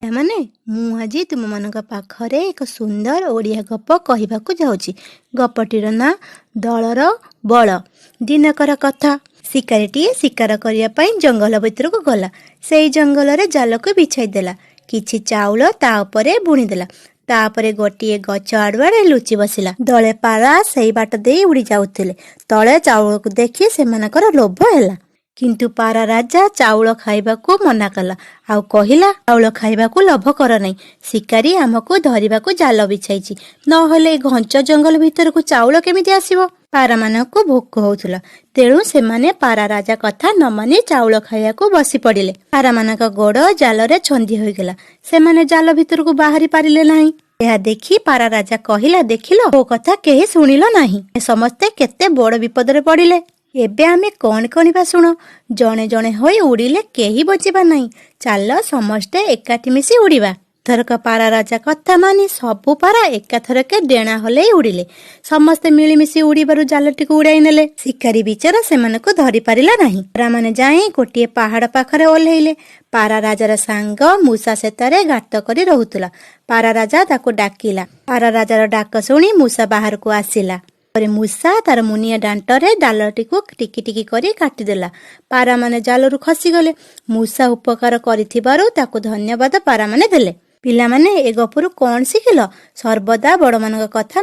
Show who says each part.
Speaker 1: ମାନେ ମୁଁ ଆଜି ତୁମମାନଙ୍କ ପାଖରେ ଏକ ସୁନ୍ଦର ଓଡ଼ିଆ ଗପ କହିବାକୁ ଯାଉଛି। ଗପଟିର ନାଁ ଦଳର ବଳ। ଦିନକର କଥା, ଶିକାରୀଟିଏ ଶିକାର କରିବା ପାଇଁ ଜଙ୍ଗଲ ଭିତରକୁ ଗଲା। ସେଇ ଜଙ୍ଗଲରେ ଜାଲକୁ ବିଛାଇ ଦେଲା, କିଛି ଚାଉଳ ତା ଉପରେ ବୁଣିଦେଲା। ତାପରେ ଗୋଟିଏ ଗଛ ଆଡ଼ୁଆଡ଼େ ଲୁଚି ବସିଲା। ଦଳେ ପାରା ସେଇ ବାଟ ଦେଇ ଉଡ଼ି ଯାଉଥିଲେ। ତଳେ ଚାଉଳକୁ ଦେଖି ସେମାନଙ୍କର ଲୋଭ ହେଲା, କିନ୍ତୁ ପାରା ରାଜା ଚାଉଳ ଖାଇବାକୁ ମନା କଲା, ଆଉ କହିଲା, ଚାଉଳ ଖାଇବାକୁ ଲୋଭ କର ନାହିଁ। ଶିକାରୀ ଆମକୁ ଧରିବାକୁ ଜାଲ ବିଛାଇଛି, ନହେଲେ ଘଞ୍ଚ ଜଙ୍ଗଲ ଭିତରକୁ ଚାଉଳ କେମିତି ଆସିବ? ପାରାମାନଙ୍କୁ ଭୋକ ହଉଥିଲା, ତେଣୁ ସେମାନେ ପାରା ରାଜା କଥା ନ ମାନି ଚାଉଳ ଖାଇବାକୁ ବସି ପଡ଼ିଲେ। ପାରାମାନଙ୍କ ଗୋଡ଼ ଜାଲରେ ଛନ୍ଦି ହୋଇଗଲା, ସେମାନେ ଜାଲ ଭିତରକୁ ବାହାରି ପାରିଲେ ନାହିଁ। ଏହା ଦେଖି ପାରା ରାଜା କହିଲା, ଦେଖିଲ, ମୋ କଥା କେହି ଶୁଣିଲ ନାହିଁ। ସମସ୍ତେ କେତେ ବଡ଼ ବିପଦରେ ପଡ଼ିଲେ। ଏବେ ଆମେ କଣ କରିବା ଶୁଣ। ଜଣେ ଜଣେ ହୋଇ ଉଡ଼ିଲେ କେହି ବଞ୍ଚିବା ନାହିଁ। ଚାଲ ସମସ୍ତେ ଏକାଠି ମିଶି ଉଡ଼ିବା। ଥରକ ପାରା ରାଜା କଥା ମାନି ସବୁ ପାରା ଏକାଥରକେ ଡେଣା ହଲେଇ ଉଡ଼ିଲେ। ସମସ୍ତେ ମିଳିମିଶି ଉଡ଼ିବାରୁ ଜାଲଟିକୁ ଉଡ଼ାଇ ନେଲେ। ଶିକାରୀ ବିଚାରା ସେମାନଙ୍କୁ ଧରି ପାରିଲା ନାହିଁ। ପାରାମାନେ ଯାଇ ଗୋଟିଏ ପାହାଡ଼ ପାଖରେ ଓହ୍ଲେଇଲେ। ପାରା ରାଜାର ସାଙ୍ଗ ମୂଷା ସେତରେ ଗାତ କରି ରହୁଥିଲା। ପାରା ରାଜା ତାକୁ ଡାକିଲା। ପାରା ରାଜାର ଡାକ ଶୁଣି ମୂଷା ବାହାରକୁ ଆସିଲା। ମୂଷା ତାର ମୁନିଆ ଦାନ୍ତରେ ଡାଲଟିକୁ ଟିକି ଟିକି କରି କାଟିଦେଲା। ପାରାମାନେ ଜାଲରୁ ଖସିଗଲେ। ମୂଷା ଉପକାର କରିଥିବାରୁ ତାକୁ ଧନ୍ୟବାଦ ପାରାମାନେ ଦେଲେ। ପିଲାମାନେ, ଏ ଗପରୁ କଣ ଶିଖିଲ? ସର୍ବଦା ବଡ଼ମାନଙ୍କ କଥା